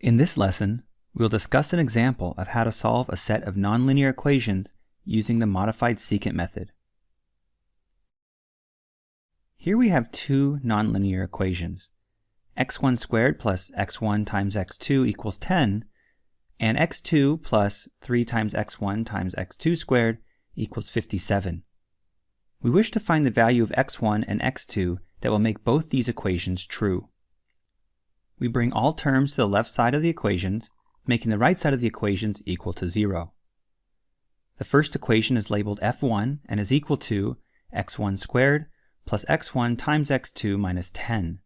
In this lesson, we'll discuss an example of how to solve a set of nonlinear equations using the modified secant method. Here we have two nonlinear equations, x1 squared plus x1 times x2 equals 10, and x2 plus 3 times x1 times x2 squared equals 57. We wish to find the value of x1 and x2 that will make both these equations true. We bring all terms to the left side of the equations, making the right side of the equations equal to 0. The first equation is labeled f1 and is equal to x1 squared plus x1 times x2 minus 10.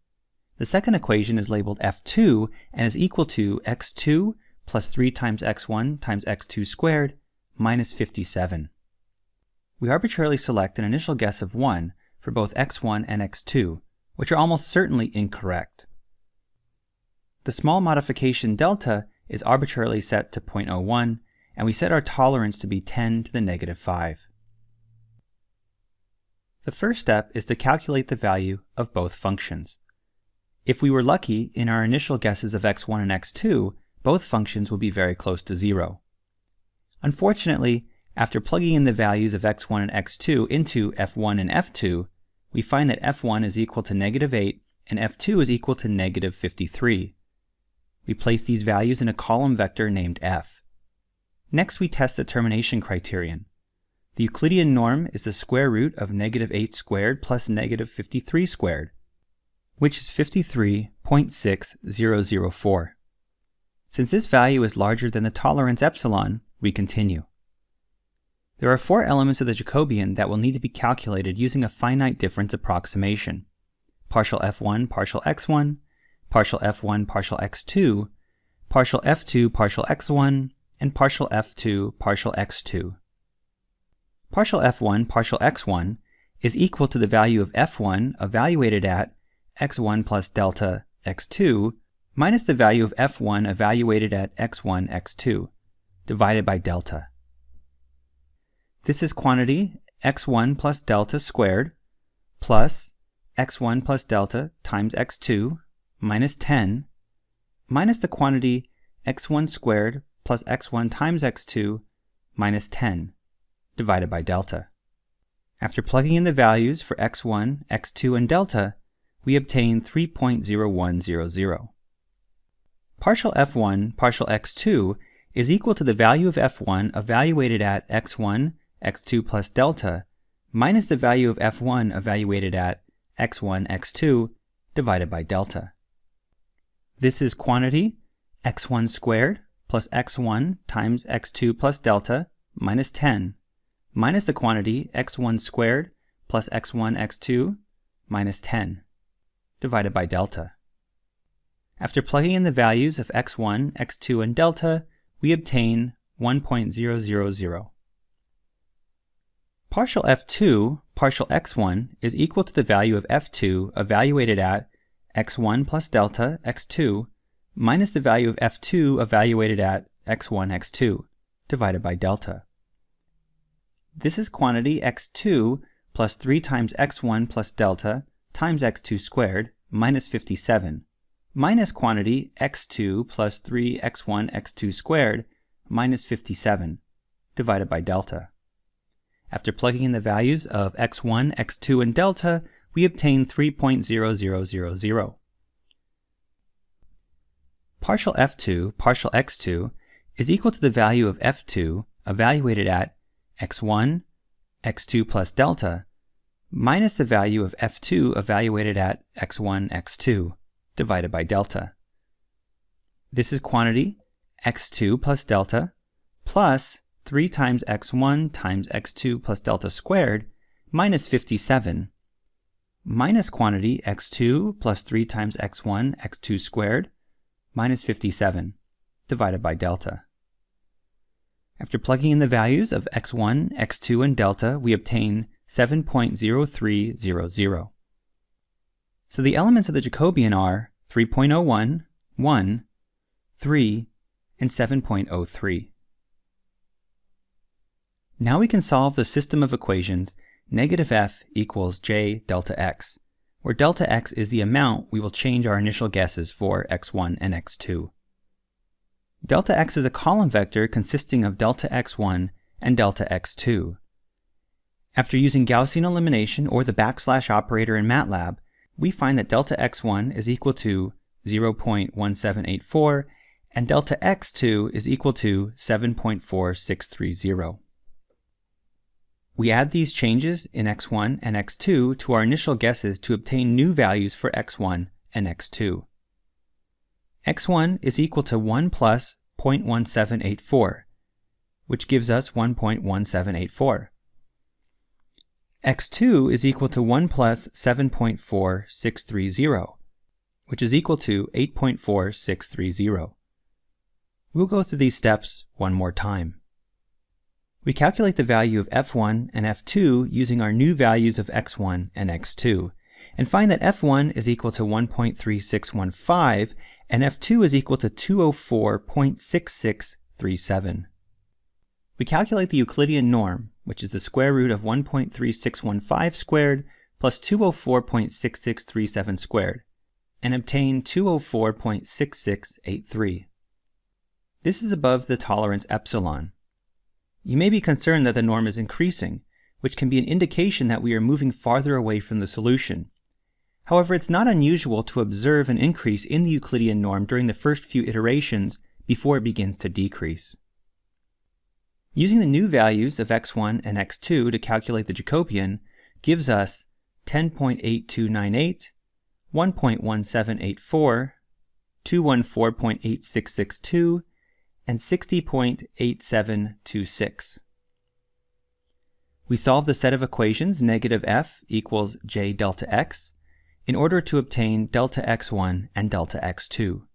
The second equation is labeled f2 and is equal to x2 plus 3 times x1 times x2 squared minus 57. We arbitrarily select an initial guess of 1 for both x1 and x2, which are almost certainly incorrect. The small modification delta is arbitrarily set to 0.01, and we set our tolerance to be 10 to the negative 5. The first step is to calculate the value of both functions. If we were lucky in our initial guesses of x1 and x2, both functions will be very close to 0. Unfortunately, after plugging in the values of x1 and x2 into f1 and f2, we find that f1 is equal to negative 8 and f2 is equal to negative 53. We place these values in a column vector named f. Next, we test the termination criterion. The Euclidean norm is the square root of negative 8 squared plus negative 53 squared, which is 53.6004. Since this value is larger than the tolerance epsilon, we continue. There are 4 elements of the Jacobian that will need to be calculated using a finite difference approximation: partial f1, partial x1, partial f1, partial x2, partial f2, partial x1, and partial f2, partial x2. Partial f1, partial x1 is equal to the value of f1 evaluated at x1 plus delta x2 minus the value of f1 evaluated at x1, x2, divided by delta. This is quantity x1 plus delta squared plus x1 plus delta times x2 minus 10 minus the quantity x1 squared plus x1 times x2 minus 10 divided by delta. After plugging in the values for x1, x2, and delta, we obtain 3.0100. Partial f1, partial x2 is equal to the value of f1 evaluated at x1, x2 plus delta minus the value of f1 evaluated at x1, x2 divided by delta. This is quantity x1 squared plus x1 times x2 plus delta minus 10 minus the quantity x1 squared plus x1, x2 minus 10 divided by delta. After plugging in the values of x1, x2, and delta, we obtain 1.000. Partial f2, partial x1 is equal to the value of f2 evaluated at x1 plus delta x2 minus the value of f2 evaluated at x1, x2 divided by delta. This is quantity x2 plus 3 times x1 plus delta times x2 squared minus 57 minus quantity x2 plus 3 x1 x2 squared minus 57 divided by delta. After plugging in the values of x1, x2, and delta, we obtain 3.0000. Partial f2, partial x2 is equal to the value of f2 evaluated at x1, x2 plus delta minus the value of f2 evaluated at x1, x2 divided by delta. This is quantity x2 plus delta plus 3 times x1 times x2 plus delta squared minus 57 minus quantity x2 plus 3 times x1, x2 squared minus 57 divided by delta. After plugging in the values of x1, x2, and delta, we obtain 7.0300. So the elements of the Jacobian are 3.01, 1, 3, and 7.03. Now we can solve the system of equations negative f equals j delta x, where delta x is the amount we will change our initial guesses for x1 and x2. Delta x is a column vector consisting of delta x1 and delta x2. After using Gaussian elimination or the backslash operator in MATLAB, we find that delta x1 is equal to 0.1784 and delta x2 is equal to 7.4630. We add these changes in x1 and x2 to our initial guesses to obtain new values for x1 and x2. x1 is equal to 1 plus 0.1784, which gives us 1.1784. x2 is equal to 1 plus 7.4630, which is equal to 8.4630. We'll go through these steps one more time. We calculate the value of f1 and f2 using our new values of x1 and x2, and find that f1 is equal to 1.3615 and f2 is equal to 204.6637. We calculate the Euclidean norm, which is the square root of 1.3615 squared plus 204.6637 squared, and obtain 204.6683. This is above the tolerance epsilon. You may be concerned that the norm is increasing, which can be an indication that we are moving farther away from the solution. However, it's not unusual to observe an increase in the Euclidean norm during the first few iterations before it begins to decrease. Using the new values of x1 and x2 to calculate the Jacobian gives us 10.8298, 1.1784, 214.8662, and 60.8726. We solve the set of equations negative f equals j delta x in order to obtain delta x1 and delta x2.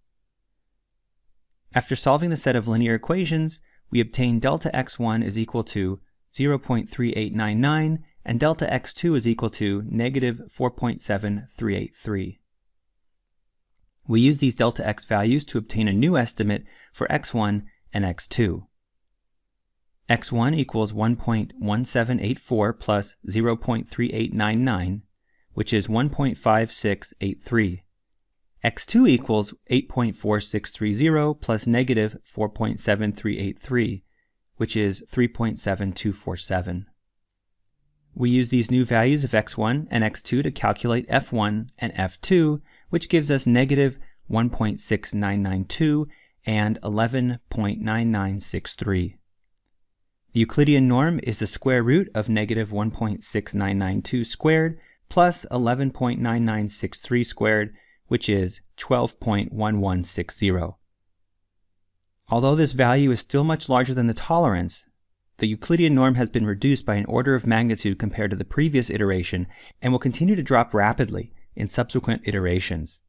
After solving the set of linear equations, we obtain delta x1 is equal to 0.3899 and delta x2 is equal to negative 4.7383. We use these delta x values to obtain a new estimate for x1 and x2. x1 equals 1.1784 plus 0.3899, which is 1.5683. x2 equals 8.4630 plus negative 4.7383, which is 3.7247. We use these new values of x1 and x2 to calculate f1 and f2, which gives us negative 1.6992 and 11.9963. The Euclidean norm is the square root of negative 1.6992 squared plus 11.9963 squared, which is 12.1160. Although this value is still much larger than the tolerance, the Euclidean norm has been reduced by an order of magnitude compared to the previous iteration and will continue to drop rapidly in subsequent iterations.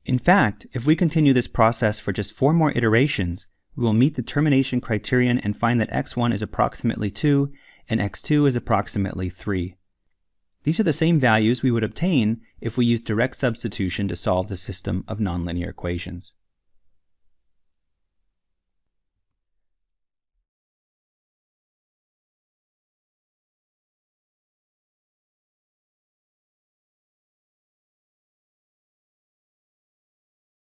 In fact, if we continue this process for just 4 more iterations, we will meet the termination criterion and find that x1 is approximately 2 and x2 is approximately 3. These are the same values we would obtain if we used direct substitution to solve the system of nonlinear equations.